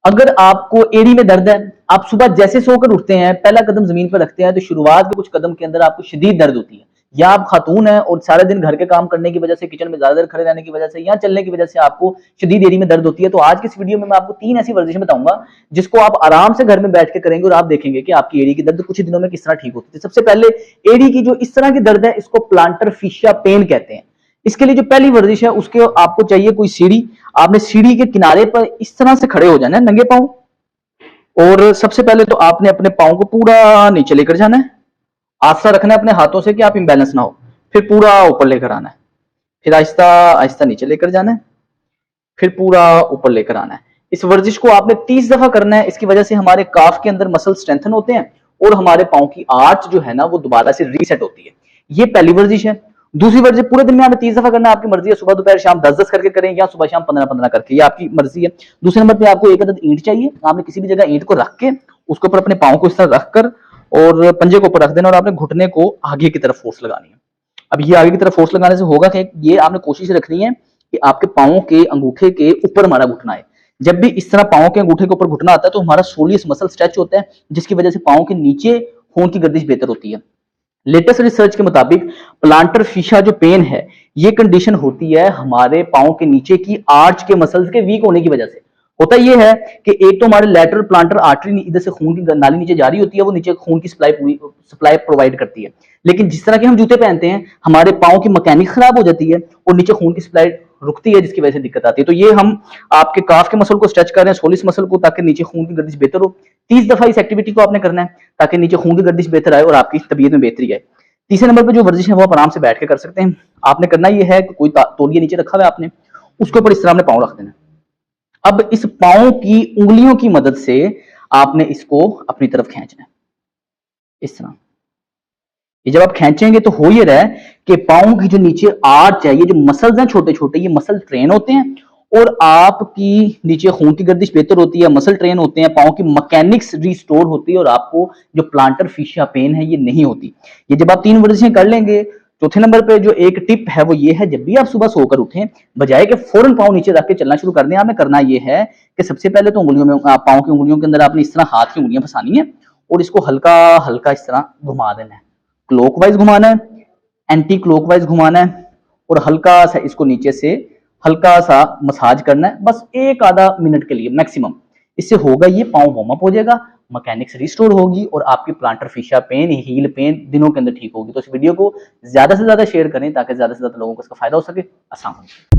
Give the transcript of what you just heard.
अगर आपको एड़ी में दर्द है, आप सुबह जैसे सोकर उठते हैं, पहला कदम जमीन पर रखते हैं, तो शुरुआत के कुछ कदम के अंदर आपको शदीद दर्द होती है, या आप खातून हैं और सारे दिन घर के काम करने की वजह से, किचन में ज्यादा देर खड़े रहने की वजह से या चलने की वजह से आपको शदीद एड़ी में दर्द होती है, तो आज की इस वीडियो में मैं आपको 3 ऐसी वर्जिशें बताऊंगा जिसको आप आराम से घर में बैठ के करेंगे और आप देखेंगे कि आपकी एड़ी की दर्द कुछ ही दिनों में किस तरह ठीक होती है। सबसे पहले एड़ी की जो इस तरह की दर्द है, इसको प्लांटर फिशिया पेन कहते हैं। इसके लिए जो पहली वर्जिश है, उसके आपको चाहिए कोई सीढ़ी। आपने सीढ़ी के किनारे पर इस तरह से खड़े हो जाना है, नंगे पांव, और सबसे पहले तो आपने अपने पांव को पूरा नीचे लेकर जाना है, आस्था रखना है अपने हाथों से कि आप इम्बैलेंस ना हो, फिर पूरा ऊपर लेकर आना है, फिर आहिस्ता आहिस्ता नीचे लेकर जाना है, फिर पूरा ऊपर लेकर आना है। इस वर्जिश को आपने 30 दफा करना है। इसकी वजह से हमारे काफ के अंदर मसल स्ट्रेंथन होते हैं और हमारे पांव की आर्च जो है ना वो दोबारा से रीसेट होती है। ये पहली वर्जिश है। दूसरी वर्जिश पूरे दिन में आपने 30 दफा करना है, आपकी मर्जी है, सुबह दोपहर शाम 10-10 करके करें या सुबह शाम 15-15 करके, ये आपकी मर्जी है। दूसरे नंबर पे आपको एक अदद ईंट चाहिए। आपने किसी भी जगह ईंट को रख के उसके ऊपर अपने पांव को इस तरह रखकर और पंजे को ऊपर रख देना और आपने घुटने को आगे की तरफ फोर्स लगानी है। अब ये आगे की तरफ फोर्स लगाने से होगा कि ये आपने कोशिश रखनी है कि आपके पांव के अंगूठे के ऊपर हमारा घुटना है। जब भी इस तरह पांव के अंगूठे के ऊपर घुटना आता है तो हमारा सोलियस मसल स्ट्रेच होता है, जिसकी वजह से पांव के नीचे खून की गर्दिश बेहतर होती है। लेटेस्ट रिसर्च के मुताबिक प्लांटर फिशा जो पेन है, ये कंडीशन होती है हमारे पांव के नीचे की आर्च के मसल्स के वीक होने की वजह से। होता यह है कि एक तो हमारे लैटरल प्लांटर आर्टरी इधर से खून की नाली नीचे जारी होती है, वो नीचे खून की सप्लाई प्रोवाइड करती है। लेकिन जिस तरह के हम जूते पहनते हैं, हमारे पांव की मैकेनिक खराब हो जाती है और नीचे खून की सप्लाई रुकती है, जिसकी वजह से दिक्कत आती है। तो ये हम आपके काफ के मसल को स्ट्रेच कर रहे हैं, सोलिस मसल को, ताकि नीचे खून की गर्दिश बेहतर हो। 30 दफा इस एक्टिविटी को आपने करना है ताकि नीचे खून की गर्दिश बेहतर आए और आपकी तबीयत में बेहतरी आए। तीसरे नंबर पर जो वर्जिश है वो आप आराम से बैठ के कर सकते हैं। आपने करना यह है कि कोई तौलिया नीचे रखा हुआ है आपने, उसके ऊपर इस तरह आपने पांव रख देना। अब इस पांव की उंगलियों की मदद से आपने इसको अपनी तरफ खींचना है, इस तरह। ये जब आप खींचेंगे तो हो ये रहा है कि पांव की जो नीचे आर्च है, ये जो मसल्स हैं छोटे छोटे, ये मसल ट्रेन होते हैं और आपकी नीचे खून की गर्दिश बेहतर होती है, मसल ट्रेन होते हैं, पांव की मैकेनिक्स रिस्टोर होती है और आपको जो प्लांटर फिशिया पेन है ये नहीं होती। ये जब आप 3 वर्जिशें कर लेंगे। चौथे नंबर पे जो एक टिप है वो ये है, जब भी आप सुबह सोकर उठें, बजाय के फौरन पांव नीचे रख के चलना शुरू कर दें, आपने करना ये है कि सबसे पहले तो उंगलियों में, पांव की उंगलियों के अंदर आपने इस तरह हाथ की उंगलियां फंसानी है और इसको हल्का हल्का इस तरह घुमा देना है। क्लॉकवाइज घुमाना है, एंटी क्लॉकवाइज घुमाना है और हल्का सा इसको नीचे से हल्का सा मसाज करना है, बस 1-आधा मिनट के लिए मैक्सिमम। इससे होगा ये पांव वार्म अप हो जाएगा, मैकेनिक्स रिस्टोर होगी और आपकी planter facie pen, heal pen दिनों के अंदर ठीक होगी। तो इस वीडियो को ज्यादा से ज्यादा शेयर करें ताकि ज्यादा से ज्यादा लोगों को इसका फायदा हो सके। अस्सलाम वालेकुम।